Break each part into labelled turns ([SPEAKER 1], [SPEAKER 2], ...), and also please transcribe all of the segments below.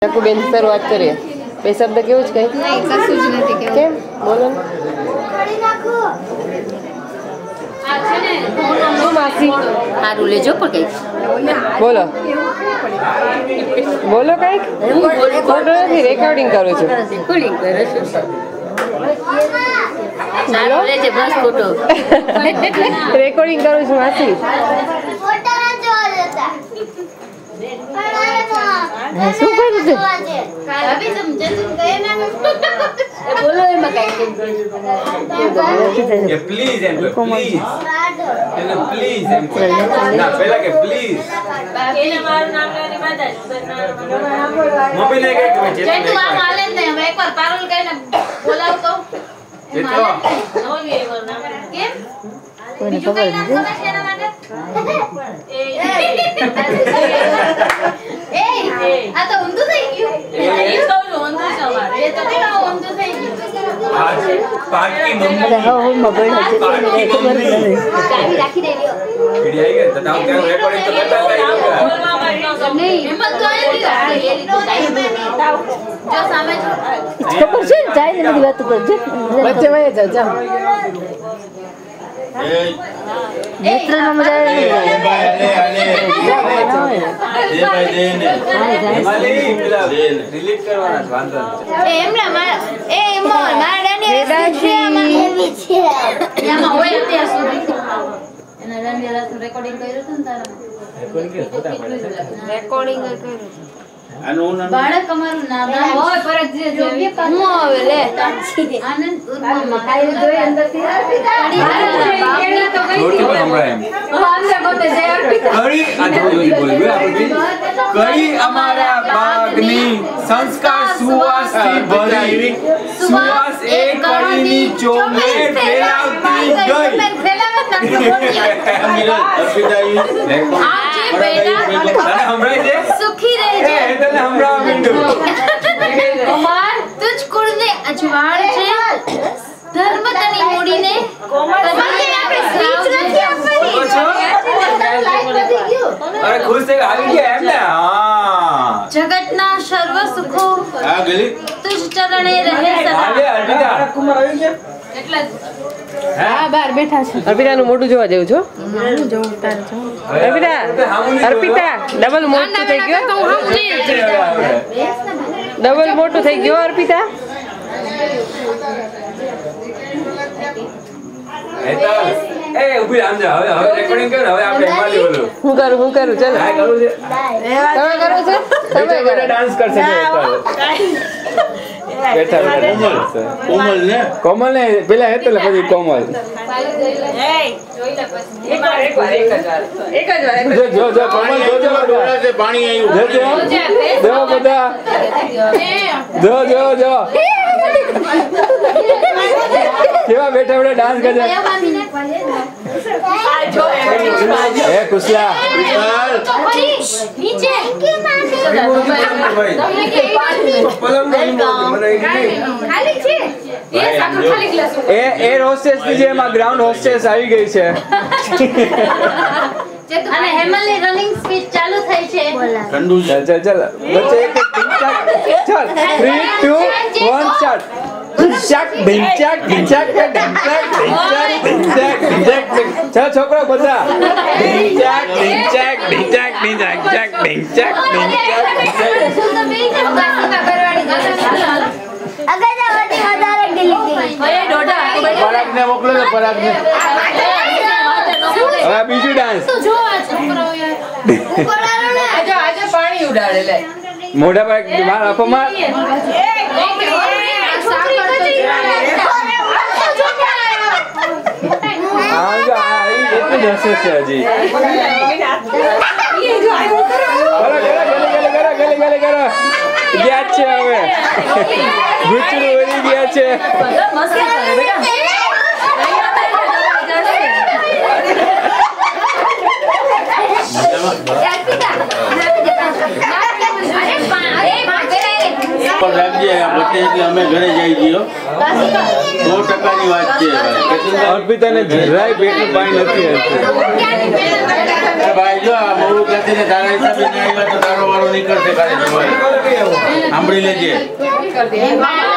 [SPEAKER 1] બેન શરૂઆત કરીએ. બે શબ્દ કેવું જ કઈ
[SPEAKER 2] નહીં, કશું જ નથી કેવું.
[SPEAKER 1] કેમ બોલો ને. શું માસી
[SPEAKER 3] સારું લેજો પણ કઈક
[SPEAKER 1] બોલો બોલો કઈક. ફોટો નથી, રેકોર્ડિંગ કરું છું.
[SPEAKER 3] રેકોર્ડિંગ કરે છે. સારું લેજે બસ ફોટો.
[SPEAKER 1] રેકોર્ડિંગ કરું છું માસી. શું કરું છું?
[SPEAKER 3] બોલો એમાં કઈ
[SPEAKER 4] પ્લીઝ એમ પ્લીઝ પ્લીઝ એમ ના પેલા કે પ્લીઝ
[SPEAKER 5] એને મારું નામ લેવાની બાધા
[SPEAKER 4] મમ્મી ને કઈ કે
[SPEAKER 5] છે તું આમ હાલે જ નહીં. હવે એકવાર પારુલ કહીને બોલાવ તો
[SPEAKER 4] જે તો
[SPEAKER 5] નોલી એકવાર નામ કેમ
[SPEAKER 3] કોઈને
[SPEAKER 5] બીજું
[SPEAKER 3] ખબર
[SPEAKER 5] કઈ નામ
[SPEAKER 3] નથી.
[SPEAKER 5] ખબર છે એના માટે આ તો ઊંધું થઈ ગયું. એ તો ઊંધું છે અમારે. એ તો કેવા ઊંધું થઈ ગયું.
[SPEAKER 4] પાર્ટી
[SPEAKER 3] અરે
[SPEAKER 4] મમ્મી
[SPEAKER 3] હા હું મોબાઈલ હજે તો મને ખબર જ નથી.
[SPEAKER 5] ચાવી રાખી દે લ્યો.
[SPEAKER 4] વિડિયો આવી ગયો તો તાવ કે રેકોર્ડિંગ તો કરતા હતા.
[SPEAKER 5] બોલવામાં ન સમજે. હિંમત તો આવી ગઈ. એ રીત જો સામે જો.
[SPEAKER 3] ખબર છે ને ચાઈ ને બધી વાતો કરજે.
[SPEAKER 1] વચ્ચે વહી જાઓ જાઓ.
[SPEAKER 3] નેત્રમાં મજા આવે ને.
[SPEAKER 4] હિમાલી પેલા ડિલીટ કરવાના છે, વાંધો નહીં.
[SPEAKER 5] એમના મારા દાંડિયા એવી છે આમાં હોય અત્યાર સુધી એના દાંડિયા રેકોર્ડિંગ કર્યું હતું ને તારા
[SPEAKER 1] રેકોર્ડિંગ
[SPEAKER 5] બાળક અમારું નામ હોય પર યોગ્ય હું આવે લે આનંદ ઉર્મા ખાઈ જોઈ અંદરથી
[SPEAKER 4] જોરથી બોલ હમણાં એમ. કળી આ જોરથી બોલ બે આપણે કળી અમારા બાગની સંસ્કાર સુવાસથી ભરી સુવાસ એ કળીની ચોમેર ફેલાવતી ગઈ.
[SPEAKER 5] સુખી રહેજે
[SPEAKER 4] તને હમણાં મીંડું
[SPEAKER 5] કુમાર તુજ કુળને અજવાળ છે ધર્મ તની મૂડીને કદી આપણે સ્વીચ નથી આપવાની.
[SPEAKER 4] અરે ખુશ થઈ આવી ગયા એમ ને. હા
[SPEAKER 5] જગતના સર્વ સુખો
[SPEAKER 4] આ ગલી
[SPEAKER 5] તુજ ચરણે રહે સદા.
[SPEAKER 4] આજે અર્પિતા કુમાર આવી ગયા.
[SPEAKER 5] એટલે
[SPEAKER 1] હા બહાર બેઠા છે. અર્પિતાનું મોઢું જોવા જેવું છો. અર્પિતા અર્પિતા ડબલ મોટું થઈ ગયું. ડબલ મોટું થઈ ગયું અર્પિતા.
[SPEAKER 4] એ ઊભી આમ જા. હવે રેકોર્ડિંગ કર. હવે આપણે હિમાલી બોલો.
[SPEAKER 1] હું કરું ચાલ.
[SPEAKER 4] હા કરું છે.
[SPEAKER 1] તમે કરો છો તમે કરો.
[SPEAKER 4] ડાન્સ કરશે બેઠા કોમલ ને કોમલ ને પેલા હતો એટલે પછી કોમલ જો કોમલ જો પાણી આવ્યું જો બધા જો કેવા બેઠા બેઠા ડાન્સ કરે. એ કુશલા
[SPEAKER 5] નીચે
[SPEAKER 4] એ હોસ્ટેસ ની જેમ આ ગ્રાઉન્ડ હોસ્ટેસ આવી ગઈ છે.
[SPEAKER 5] અને હેમલની રનિંગ સ્પીચ ચાલુ થઈ છે.
[SPEAKER 4] ચાલ વચ્ચે એક ચાલ 3 2 1 સ્ટાર્ટ. ચાલ છોકરા બધા પરાગને મોકલો ને પરાગને. હવે બીજું ડાન્સ
[SPEAKER 1] પાણી ઉડાડે લે
[SPEAKER 4] મોઢા પર માર આપો માર. એટલું હસે છે હજી. કરો ગયા છે હવે ગુચરું વળી ગયા છે.
[SPEAKER 6] અમે ઘરે જઈ ગયો 100% ની વાત છે.
[SPEAKER 4] અર્પિતાને જરાય પેટનું પાણી નથી.
[SPEAKER 6] અરે ભાઈ જો આ મોડું કરતી ને તારા હિસાબે ના આવ્યા તો તારો વારો નીકળશે કાલે સવારે. સાંભળી લેજે.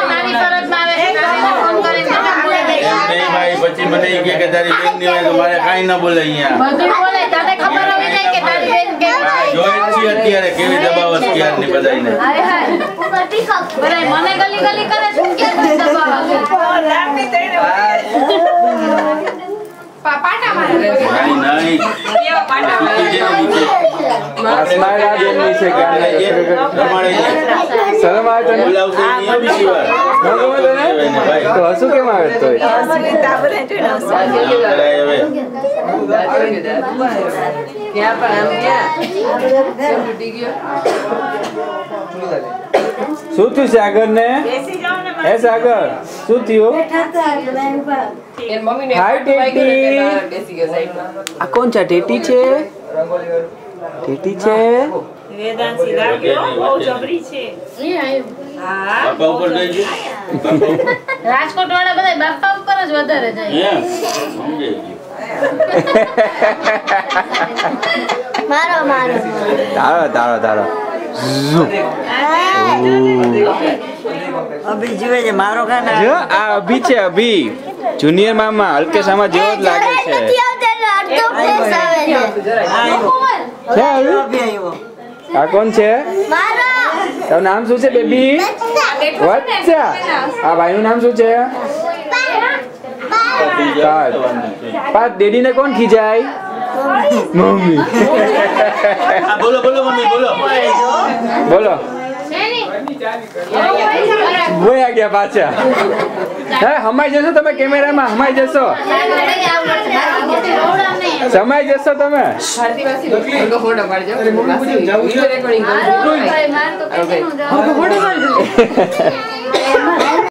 [SPEAKER 5] નાની ફરજમાં આવે છે ફોન કરીને
[SPEAKER 6] એમ નહીં ભાઈ, પછી મને ઈ કે તારી બેન ની હોય તો મારે કાંઈ ન બોલે અહીંયા.
[SPEAKER 5] બધું બોલે તને ખબર હોવી જોઈએ કે તારી બેન કેવી છે.
[SPEAKER 6] જોઈ જ છીએ અત્યારે કેવી દબાવત ક્યારની બધાયને.
[SPEAKER 5] હાય હાય બરાય મને ગલી ગલી કરે છે હું ક્યાં દબાવા પાટા મારે
[SPEAKER 6] નહીં
[SPEAKER 4] સ્માઈલ આ બેનની છે કે શરમ આવે તને?
[SPEAKER 6] બોલાવશે નહીં બીજી વાર.
[SPEAKER 4] ન ગમે તને? તો હસું કેમ આવે તોય?
[SPEAKER 1] ત્યાં પણ આમ ક્યાં તૂટી ગયો.
[SPEAKER 4] શું થયું સાગર ને? હે સાગર શું થયું?
[SPEAKER 1] એન મમ્મીને
[SPEAKER 4] હાય ટેટી.
[SPEAKER 1] બેસી ગયો સાઈડમાં.
[SPEAKER 4] આ કોણ છે? ટેટી છે? ટેટી છે?
[SPEAKER 6] બાપા ઉપર ગઈ છે.
[SPEAKER 5] રાજકોટ વાળા બધા બાપા ઉપર જ વધારે જાય
[SPEAKER 6] એમ સમજાઈ ગયું.
[SPEAKER 5] મારો મારો
[SPEAKER 4] તારો તારો તારો
[SPEAKER 3] અભી જીવે છે મારો ખાના
[SPEAKER 4] જો આ અભી છે. અભી જુનિયર મામા હલકેશામાં જેવો જ લાગે છે. છે અભી? આ કોણ છે? તારું નામ શું છે બેબી? વચ્ચા. આ ભાઈનું નામ શું છે? પાર્થ. ડેડીને કોણ ખીજાય? મમ્મી.
[SPEAKER 6] હા બોલો બોલો મમ્મી બોલો.
[SPEAKER 4] બોલો. બોયા ગયા પાછા. હે હમાઈ જશો તમે કેમેરામાં? હમાઈ જશો? સમાઈ જશો તમે?
[SPEAKER 1] ભારતી વાસી લોકો ફોટો પાડજો. વિડિયો રેકોર્ડિંગ કરો. ફોટો પાડજો.